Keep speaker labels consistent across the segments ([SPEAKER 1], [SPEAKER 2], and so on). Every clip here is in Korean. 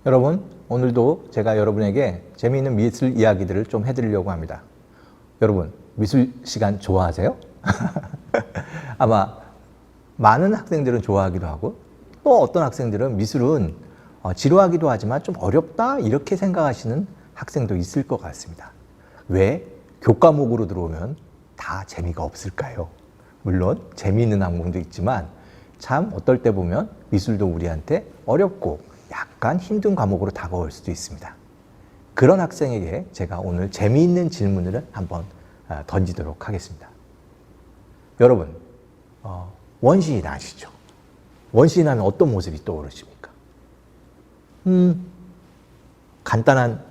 [SPEAKER 1] 여러분, 오늘도 제가 여러분에게 재미있는 미술 이야기들을 좀 해드리려고 합니다. 여러분, 미술 시간 좋아하세요? 아마 많은 학생들은 좋아하기도 하고 또 어떤 학생들은 미술은 지루하기도 하지만 좀 어렵다 이렇게 생각하시는 학생도 있을 것 같습니다. 왜 교과목으로 들어오면 다 재미가 없을까요? 물론 재미있는 학문도 있지만 참 어떨 때 보면 미술도 우리한테 어렵고 약간 힘든 과목으로 다가올 수도 있습니다. 그런 학생에게 제가 오늘 재미있는 질문을 한번 던지도록 하겠습니다. 여러분, 원시인 아시죠? 원시인 하면 어떤 모습이 떠오르십니까? 간단한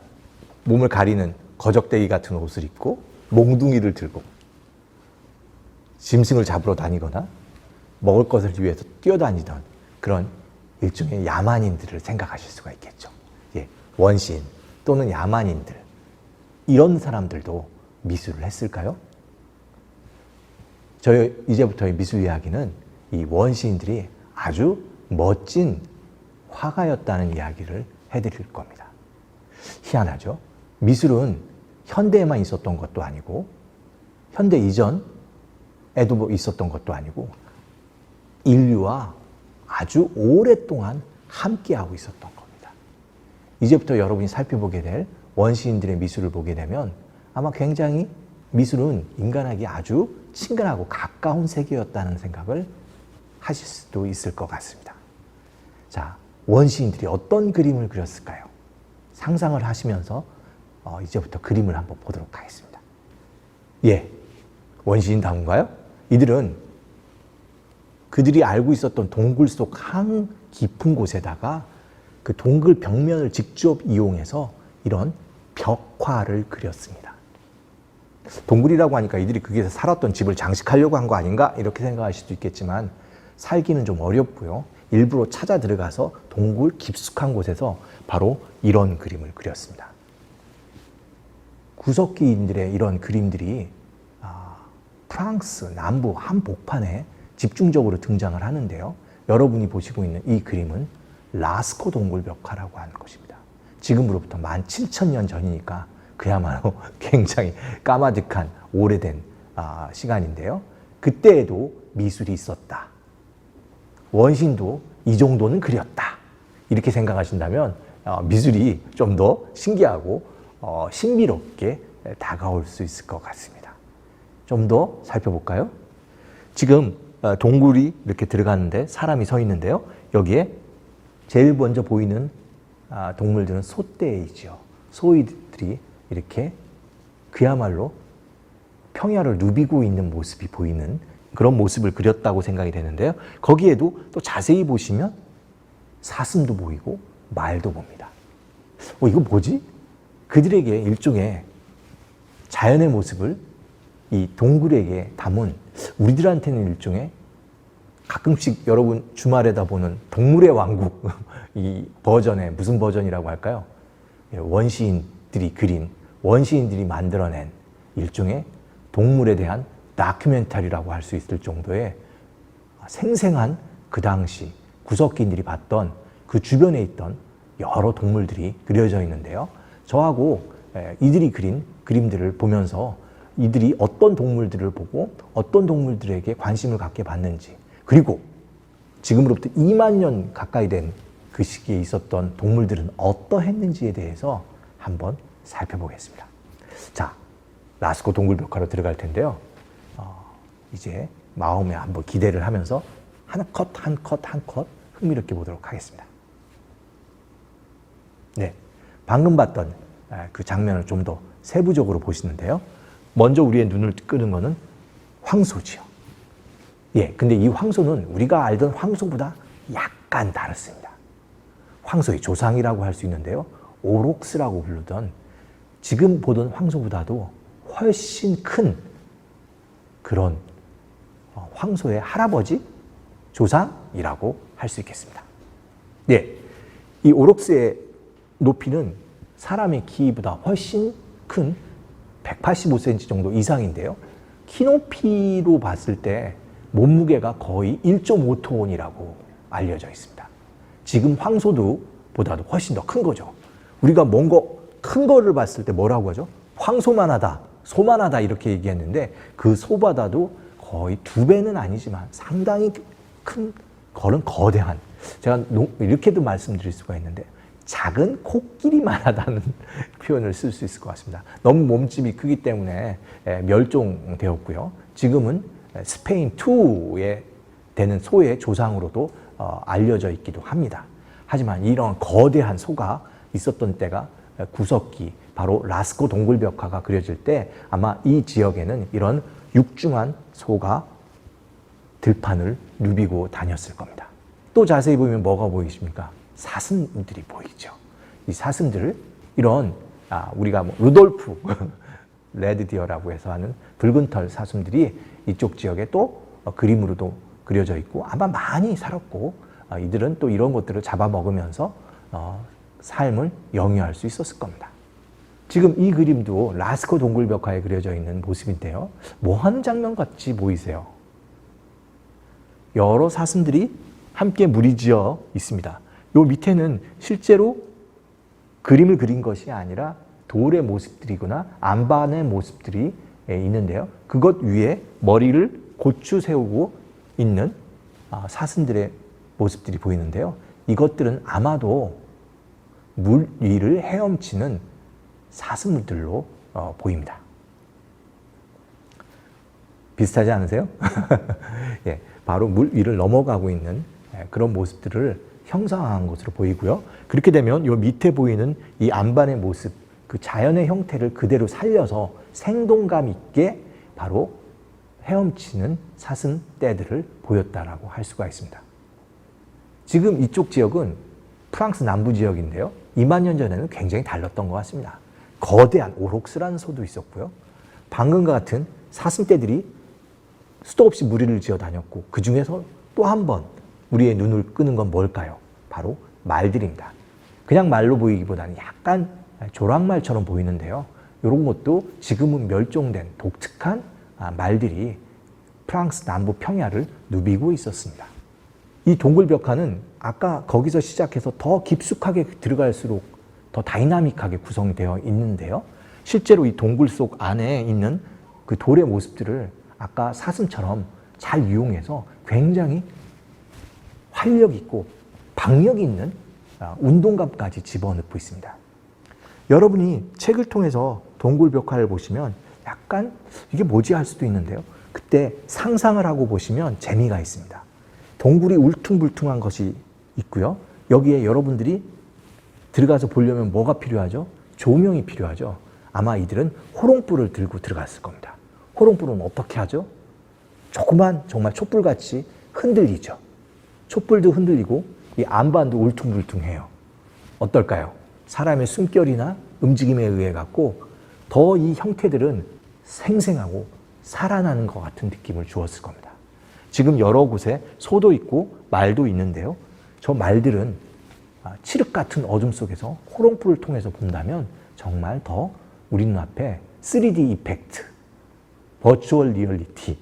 [SPEAKER 1] 몸을 가리는 거적대기 같은 옷을 입고 몽둥이를 들고 짐승을 잡으러 다니거나 먹을 것을 위해서 뛰어다니던 그런 일종의 야만인들을 생각하실 수가 있겠죠. 예, 원시인 또는 야만인들, 이런 사람들도 미술을 했을까요? 저희 이제부터의 미술 이야기는 이 원시인들이 아주 멋진 화가였다는 이야기를 해드릴 겁니다. 희한하죠? 미술은 현대에만 있었던 것도 아니고 현대 이전에도 있었던 것도 아니고 인류와 아주 오랫동안 함께하고 있었던 겁니다. 이제부터 여러분이 살펴보게 될 원시인들의 미술을 보게 되면 아마 굉장히 미술은 인간에게 아주 친근하고 가까운 세계였다는 생각을 하실 수도 있을 것 같습니다. 자, 원시인들이 어떤 그림을 그렸을까요? 상상을 하시면서 이제부터 그림을 한번 보도록 하겠습니다. 예, 원시인다운가요? 이들은 그들이 알고 있었던 동굴 속 한 깊은 곳에다가 그 동굴 벽면을 직접 이용해서 이런 벽화를 그렸습니다. 동굴이라고 하니까 이들이 거기서 살았던 집을 장식하려고 한 거 아닌가? 이렇게 생각하실 수도 있겠지만 살기는 좀 어렵고요. 일부러 찾아 들어가서 동굴 깊숙한 곳에서 바로 이런 그림을 그렸습니다. 구석기인들의 이런 그림들이 프랑스 남부 한복판에 집중적으로 등장을 하는데요. 여러분이 보시고 있는 이 그림은 라스코 동굴 벽화라고 하는 것입니다. 지금으로부터 17,000년 전이니까 그야말로 굉장히 까마득한 오래된 시간인데요. 그때에도 미술이 있었다. 원신도 이 정도는 그렸다. 이렇게 생각하신다면 미술이 좀 더 신기하고 신비롭게 다가올 수 있을 것 같습니다. 좀 더 살펴볼까요? 지금 동굴이 이렇게 들어가는데 사람이 서 있는데요. 여기에 제일 먼저 보이는 동물들은 소떼이죠. 소이들이 이렇게 그야말로 평야를 누비고 있는 모습이 보이는 그런 모습을 그렸다고 생각이 되는데요. 거기에도 또 자세히 보시면 사슴도 보이고 말도 봅니다. 이거 뭐지? 그들에게 일종의 자연의 모습을 이 동굴에게 담은 우리들한테는 일종의 가끔씩 여러분 주말에다 보는 동물의 왕국 이 버전의 무슨 버전이라고 할까요? 원시인들이 그린, 원시인들이 만들어낸 일종의 동물에 대한 다큐멘터리라고 할 수 있을 정도의 생생한 그 당시 구석기인들이 봤던 그 주변에 있던 여러 동물들이 그려져 있는데요. 저하고 이들이 그린 그림들을 보면서 이들이 어떤 동물들을 보고 어떤 동물들에게 관심을 갖게 봤는지, 그리고 지금으로부터 2만 년 가까이 된 그 시기에 있었던 동물들은 어떠했는지에 대해서 한번 살펴보겠습니다. 자, 라스코 동굴 벽화로 들어갈 텐데요. 이제 마음에 한번 기대를 하면서 한 컷 한 컷 한 컷 흥미롭게 보도록 하겠습니다. 네, 방금 봤던 그 장면을 좀 더 세부적으로 보시는데요. 먼저 우리의 눈을 끄는 거는 황소지요. 예, 근데 이 황소는 우리가 알던 황소보다 약간 다릅니다. 황소의 조상이라고 할 수 있는데요. 오록스라고 부르던 지금 보던 황소보다도 훨씬 큰 그런 황소의 할아버지, 조상이라고 할 수 있겠습니다. 예, 이 오록스의 높이는 사람의 키보다 훨씬 큰 185cm 정도 이상인데요. 키높이로 봤을 때 몸무게가 거의 1.5톤이라고 알려져 있습니다. 지금 황소도 보다도 훨씬 더 큰 거죠. 우리가 뭔가 큰 거를 봤을 때 뭐라고 하죠? 황소만하다, 소만하다 이렇게 얘기했는데 그 소보다도 거의 2배는 아니지만 상당히 큰 거는 거대한, 제가 이렇게도 말씀드릴 수가 있는데 작은 코끼리만하다는 표현을 쓸 수 있을 것 같습니다. 너무 몸집이 크기 때문에 멸종되었고요. 지금은 스페인 2에 되는 소의 조상으로도 알려져 있기도 합니다. 하지만 이런 거대한 소가 있었던 때가 구석기, 바로 라스코 동굴벽화가 그려질 때 아마 이 지역에는 이런 육중한 소가 들판을 누비고 다녔을 겁니다. 또 자세히 보면 뭐가 보이십니까? 사슴들이 보이죠. 이 사슴들을 이런 우리가 루돌프 레드디어라고 해서 하는 붉은 털 사슴들이 이쪽 지역에 또 그림으로도 그려져 있고 아마 많이 살았고 이들은 또 이런 것들을 잡아먹으면서 삶을 영위할 수 있었을 겁니다. 지금 이 그림도 라스코 동굴벽화에 그려져 있는 모습인데요. 뭐 하는 장면 같이 보이세요? 여러 사슴들이 함께 무리지어 있습니다. 요 밑에는 실제로 그림을 그린 것이 아니라 돌의 모습들이거나 안반의 모습들이 있는데요. 그것 위에 머리를 고추 세우고 있는 사슴들의 모습들이 보이는데요. 이것들은 아마도 물 위를 헤엄치는 사슴들로 보입니다. 비슷하지 않으세요? 예, 바로 물 위를 넘어가고 있는 그런 모습들을 형상화한 것으로 보이고요. 그렇게 되면 이 밑에 보이는 이 안반의 모습, 그 자연의 형태를 그대로 살려서 생동감 있게 바로 헤엄치는 사슴떼들을 보였다라고 할 수가 있습니다. 지금 이쪽 지역은 프랑스 남부 지역인데요. 2만 년 전에는 굉장히 달랐던 것 같습니다. 거대한 오록스라는 소도 있었고요. 방금과 같은 사슴떼들이 수도 없이 무리를 지어 다녔고 그 중에서 또 한 번 우리의 눈을 끄는 건 뭘까요? 바로 말들입니다. 그냥 말로 보이기보다는 약간 조랑말처럼 보이는데요. 이런 것도 지금은 멸종된 독특한 말들이 프랑스 남부 평야를 누비고 있었습니다. 이 동굴벽화는 아까 거기서 시작해서 더 깊숙하게 들어갈수록 더 다이나믹하게 구성되어 있는데요. 실제로 이 동굴 속 안에 있는 그 돌의 모습들을 아까 사슴처럼 잘 이용해서 굉장히 활력 있고 박력 있는 운동감까지 집어넣고 있습니다. 여러분이 책을 통해서 동굴벽화를 보시면 약간 이게 뭐지 할 수도 있는데요. 그때 상상을 하고 보시면 재미가 있습니다. 동굴이 울퉁불퉁한 것이 있고요. 여기에 여러분들이 들어가서 보려면 뭐가 필요하죠? 조명이 필요하죠. 아마 이들은 호롱불을 들고 들어갔을 겁니다. 호롱불은 어떻게 하죠? 조그만 정말 촛불같이 흔들리죠. 촛불도 흔들리고 이 안반도 울퉁불퉁해요. 어떨까요? 사람의 숨결이나 움직임에 의해 갖고 더 이 형태들은 생생하고 살아나는 것 같은 느낌을 주었을 겁니다. 지금 여러 곳에 소도 있고 말도 있는데요. 저 말들은 칠흑 같은 어둠 속에서 호롱불을 통해서 본다면 정말 더 우리 눈앞에 3D 이펙트, 버추얼 리얼리티,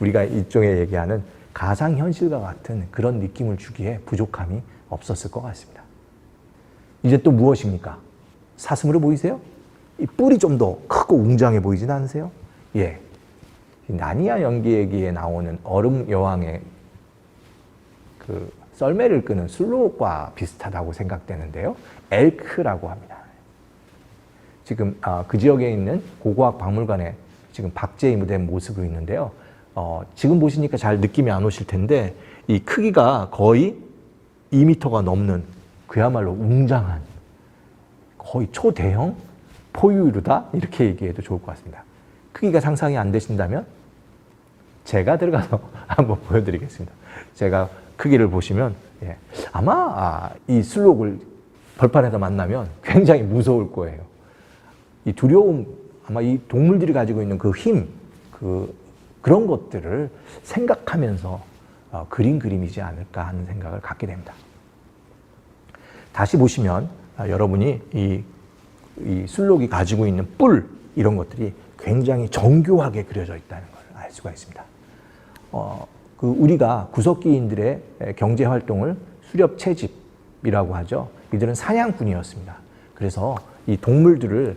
[SPEAKER 1] 우리가 일종의 얘기하는 가상현실과 같은 그런 느낌을 주기에 부족함이 없었을 것 같습니다. 이제 또 무엇입니까? 사슴으로 보이세요? 이 뿔이 좀 더 크고 웅장해 보이진 않으세요? 예. 나니아 연기기에 나오는 얼음 여왕의 그 썰매를 끄는 술록과 비슷하다고 생각되는데요. 엘크라고 합니다. 지금 그 지역에 있는 고고학 박물관에 지금 박제된 모습으로 있는데요. 지금 보시니까 잘 느낌이 안 오실 텐데 이 크기가 거의 2m가 넘는 그야말로 웅장한 거의 초대형 포유류다 이렇게 얘기해도 좋을 것 같습니다. 크기가 상상이 안 되신다면 제가 들어가서 한번 보여드리겠습니다. 제가 크기를 보시면 아마 이 술록을 벌판에서 만나면 굉장히 무서울 거예요. 이 두려움, 아마 이 동물들이 가지고 있는 그 힘, 그런 것들을 생각하면서 그린 그림이지 않을까 하는 생각을 갖게 됩니다. 다시 보시면 여러분이 이 술록이 가지고 있는 뿔 이런 것들이 굉장히 정교하게 그려져 있다는 걸 알 수가 있습니다. 우리가 구석기인들의 경제 활동을 수렵 채집이라고 하죠. 이들은 사냥꾼이었습니다. 그래서 이 동물들을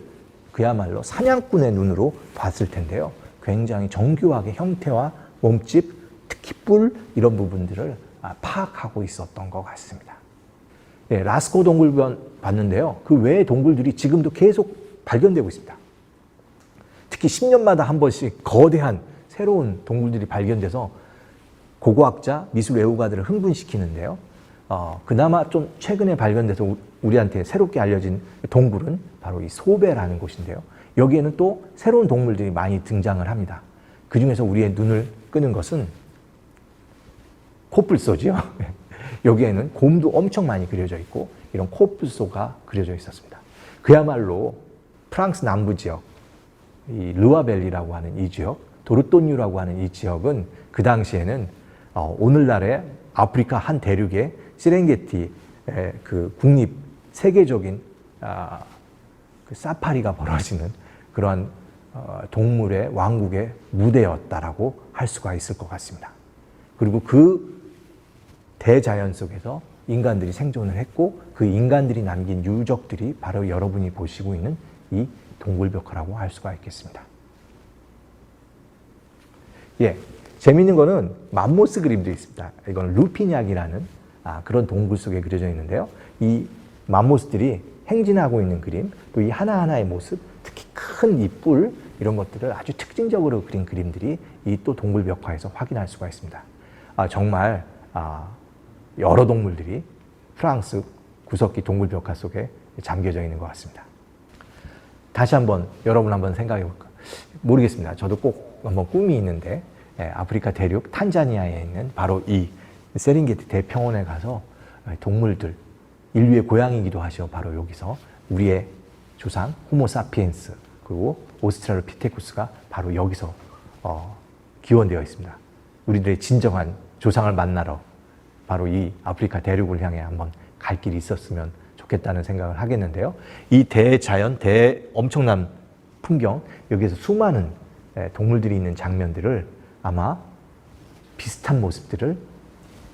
[SPEAKER 1] 그야말로 사냥꾼의 눈으로 봤을 텐데요. 굉장히 정교하게 형태와 몸집, 특히 뿔 이런 부분들을 파악하고 있었던 것 같습니다. 예, 라스코 동굴변 봤는데요. 그 외의 동굴들이 지금도 계속 발견되고 있습니다. 특히 10년마다 한 번씩 거대한 새로운 동굴들이 발견돼서 고고학자, 미술 애호가들을 흥분시키는데요. 그나마 좀 최근에 발견돼서 우리한테 새롭게 알려진 동굴은 바로 이 소베라는 곳인데요. 여기에는 또 새로운 동물들이 많이 등장을 합니다. 그 중에서 우리의 눈을 끄는 것은 코뿔소죠. 여기에는 곰도 엄청 많이 그려져 있고 이런 코뿔소가 그려져 있었습니다. 그야말로 프랑스 남부 지역, 이 르와벨리라고 하는 이 지역, 도르토뉴라고 하는 이 지역은 그 당시에는 오늘날의 아프리카 한 대륙의 세렝게티 그 국립 세계적인 그 사파리가 벌어지는 그러한 동물의 왕국의 무대였다라고 할 수가 있을 것 같습니다. 그리고 그 대자연 속에서 인간들이 생존을 했고 그 인간들이 남긴 유적들이 바로 여러분이 보시고 있는 이 동굴벽화라고 할 수가 있겠습니다. 예, 재미있는 거는 맘모스 그림도 있습니다. 이건 루피냑이라는 그런 동굴 속에 그려져 있는데요. 이 맘모스들이 행진하고 있는 그림, 또 이 하나하나의 모습, 특히 큰 이 뿔 이런 것들을 아주 특징적으로 그린 그림들이 이 또 동굴벽화에서 확인할 수가 있습니다. 정말 여러 동물들이 프랑스 구석기 동굴벽화 속에 잠겨져 있는 것 같습니다. 다시 한번 여러분 한번 생각해 볼까? 모르겠습니다. 저도 꼭 한번 꿈이 있는데 아프리카 대륙 탄자니아에 있는 바로 이 세렝게티 대평원에 가서 동물들, 인류의 고향이기도 하시오. 바로 여기서 우리의 조상 호모사피엔스 그리고 오스트랄로피테쿠스가 바로 여기서 기원되어 있습니다. 우리들의 진정한 조상을 만나러 바로 이 아프리카 대륙을 향해 한번 갈 길이 있었으면 좋겠다는 생각을 하겠는데요. 이 대자연, 엄청난 풍경, 여기에서 수많은 동물들이 있는 장면들을 아마 비슷한 모습들을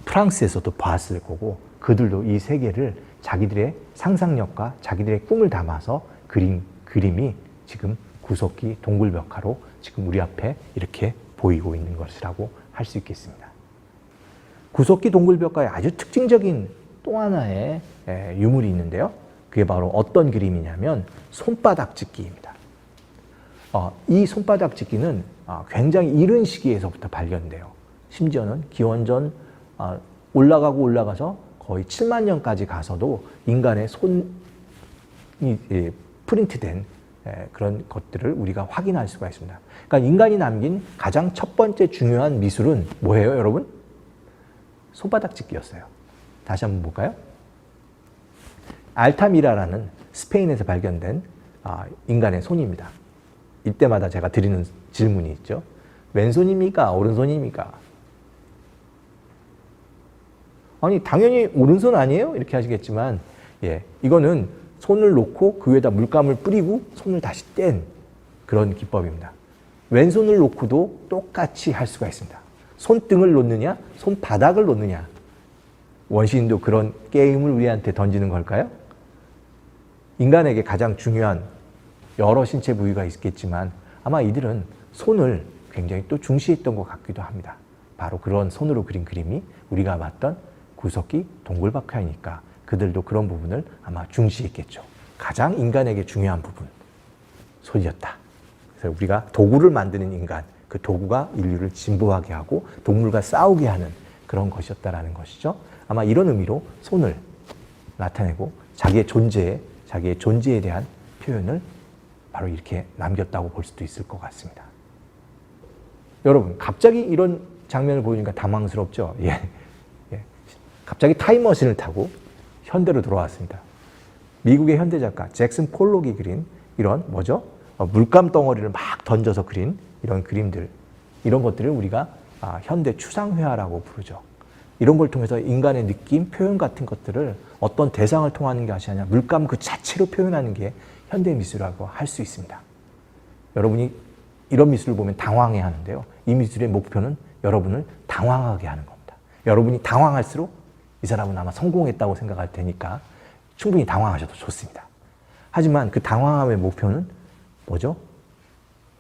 [SPEAKER 1] 프랑스에서도 봤을 거고 그들도 이 세계를 자기들의 상상력과 자기들의 꿈을 담아서 그린 그림이 지금 구석기 동굴벽화로 지금 우리 앞에 이렇게 보이고 있는 것이라고 할 수 있겠습니다. 구석기 동굴벽화에 아주 특징적인 또 하나의 유물이 있는데요. 그게 바로 어떤 그림이냐면 손바닥 찍기입니다. 이 손바닥 찍기는 굉장히 이른 시기에서부터 발견돼요. 심지어는 기원전 올라가서 거의 7만 년까지 가서도 인간의 손이 프린트된 그런 것들을 우리가 확인할 수가 있습니다. 그러니까 인간이 남긴 가장 첫 번째 중요한 미술은 뭐예요, 여러분? 손바닥 찍기였어요. 다시 한번 볼까요? 알타미라라는 스페인에서 발견된 인간의 손입니다. 이때마다 제가 드리는 질문이 있죠. 왼손입니까? 오른손입니까? 아니 당연히 오른손 아니에요? 이렇게 하시겠지만 이거는 손을 놓고 그 위에다 물감을 뿌리고 손을 다시 뗀 그런 기법입니다. 왼손을 놓고도 똑같이 할 수가 있습니다. 손등을 놓느냐, 손바닥을 놓느냐. 원시인도 그런 게임을 우리한테 던지는 걸까요? 인간에게 가장 중요한 여러 신체 부위가 있겠지만 아마 이들은 손을 굉장히 또 중시했던 것 같기도 합니다. 바로 그런 손으로 그린 그림이 우리가 봤던 구석기 동굴박하이니까 그들도 그런 부분을 아마 중시했겠죠. 가장 인간에게 중요한 부분, 손이었다. 그래서 우리가 도구를 만드는 인간, 그 도구가 인류를 진보하게 하고 동물과 싸우게 하는 그런 것이었다라는 것이죠. 아마 이런 의미로 손을 나타내고 자기의 존재에 대한 표현을 바로 이렇게 남겼다고 볼 수도 있을 것 같습니다. 여러분, 갑자기 이런 장면을 보여주니까 당황스럽죠? 갑자기 타임머신을 타고 현대로 돌아왔습니다. 미국의 현대 작가 잭슨 폴록이 그린 이런 물감 덩어리를 막 던져서 그린 이런 그림들, 이런 것들을 우리가 현대 추상회화라고 부르죠. 이런 걸 통해서 인간의 느낌, 표현 같은 것들을 어떤 대상을 통하는 것이 아니라 물감 그 자체로 표현하는 게 현대 미술이라고 할 수 있습니다. 여러분이 이런 미술을 보면 당황해 하는데요. 이 미술의 목표는 여러분을 당황하게 하는 겁니다. 여러분이 당황할수록 이 사람은 아마 성공했다고 생각할 테니까 충분히 당황하셔도 좋습니다. 하지만 그 당황함의 목표는 뭐죠?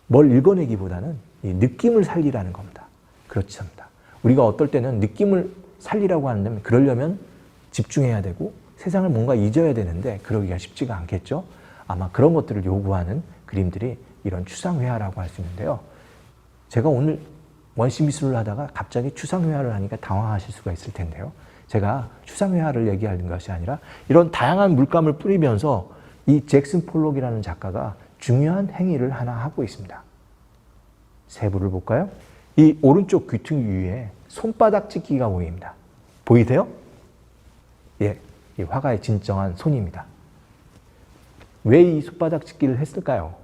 [SPEAKER 1] 뭘 읽어내기보다는 이 느낌을 살리라는 겁니다. 그렇지 않습니다. 우리가 어떨 때는 느낌을 살리라고 하는데 그러려면 집중해야 되고 세상을 뭔가 잊어야 되는데 그러기가 쉽지가 않겠죠. 아마 그런 것들을 요구하는 그림들이 이런 추상회화라고 할 수 있는데요. 제가 오늘 원시미술을 하다가 갑자기 추상회화를 하니까 당황하실 수가 있을 텐데요. 제가 추상회화를 얘기하는 것이 아니라 이런 다양한 물감을 뿌리면서 이 잭슨 폴록이라는 작가가 중요한 행위를 하나 하고 있습니다. 세부를 볼까요? 이 오른쪽 귀퉁이 위에 손바닥 찍기가 보입니다. 보이세요? 예, 이 화가의 진정한 손입니다. 왜 이 손바닥 찍기를 했을까요?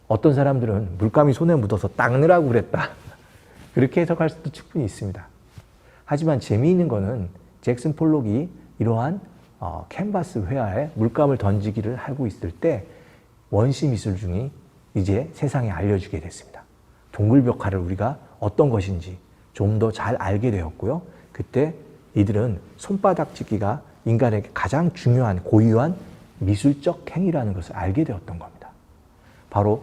[SPEAKER 1] 어떤 사람들은 물감이 손에 묻어서 닦느라고 그랬다. 그렇게 해석할 수도 충분히 있습니다. 하지만 재미있는 거는 잭슨 폴록이 이러한 캔버스 회화에 물감을 던지기를 하고 있을 때 원시 미술 중이 이제 세상에 알려지게 됐습니다. 동굴벽화를 우리가 어떤 것인지 좀 더 잘 알게 되었고요. 그때 이들은 손바닥 찍기가 인간에게 가장 중요한 고유한 미술적 행위라는 것을 알게 되었던 겁니다. 바로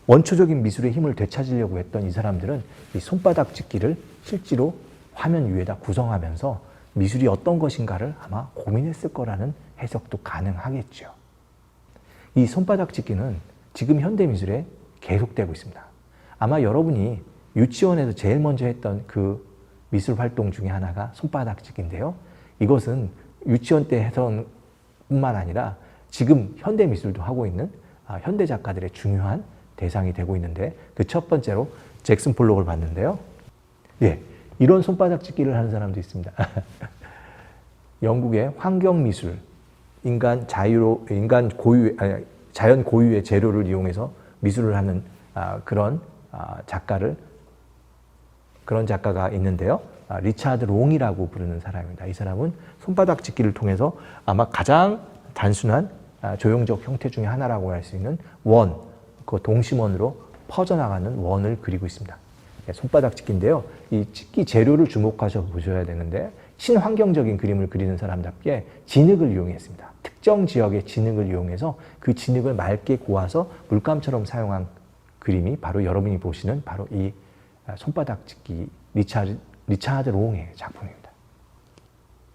[SPEAKER 1] 원초적인 미술의 힘을 되찾으려고 했던 이 사람들은 이 손바닥 찍기를 실제로 화면 위에다 구성하면서 미술이 어떤 것인가를 아마 고민했을 거라는 해석도 가능하겠죠. 이 손바닥 찍기는 지금 현대미술에 계속되고 있습니다. 아마 여러분이 유치원에서 제일 먼저 했던 그 미술 활동 중에 하나가 손바닥 찍기인데요. 이것은 유치원 때 해서뿐만 아니라 지금 현대미술도 하고 있는 현대 작가들의 중요한 대상이 되고 있는데 그 첫 번째로 잭슨 폴록을 봤는데요. 예, 이런 손바닥 찍기를 하는 사람도 있습니다. 영국의 환경미술, 자연 고유의 재료를 이용해서 미술을 하는 그런 작가가 있는데요. 리차드 롱이라고 부르는 사람입니다. 이 사람은 손바닥 찍기를 통해서 아마 가장 단순한 조형적 형태 중에 하나라고 할 수 있는 그 동심원으로 퍼져나가는 원을 그리고 있습니다. 손바닥 찍기인데요. 이 찍기 재료를 주목하셔 보셔야 되는데 친환경적인 그림을 그리는 사람답게 진흙을 이용했습니다. 특정 지역의 진흙을 이용해서 그 진흙을 맑게 고아서 물감처럼 사용한 그림이 바로 여러분이 보시는 바로 이 손바닥 찍기 리차드 롱의 작품입니다.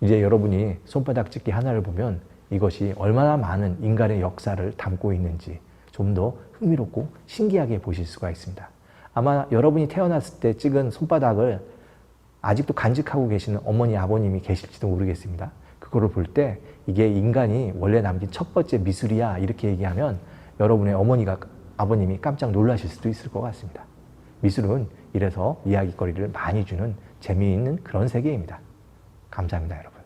[SPEAKER 1] 이제 여러분이 손바닥 찍기 하나를 보면 이것이 얼마나 많은 인간의 역사를 담고 있는지 좀 더 흥미롭고 신기하게 보실 수가 있습니다. 아마 여러분이 태어났을 때 찍은 손바닥을 아직도 간직하고 계시는 어머니, 아버님이 계실지도 모르겠습니다. 그거를 볼 때 이게 인간이 원래 남긴 첫 번째 미술이야 이렇게 얘기하면 여러분의 어머니가, 아버님이 깜짝 놀라실 수도 있을 것 같습니다. 미술은 이래서 이야기거리를 많이 주는 재미있는 그런 세계입니다. 감사합니다, 여러분.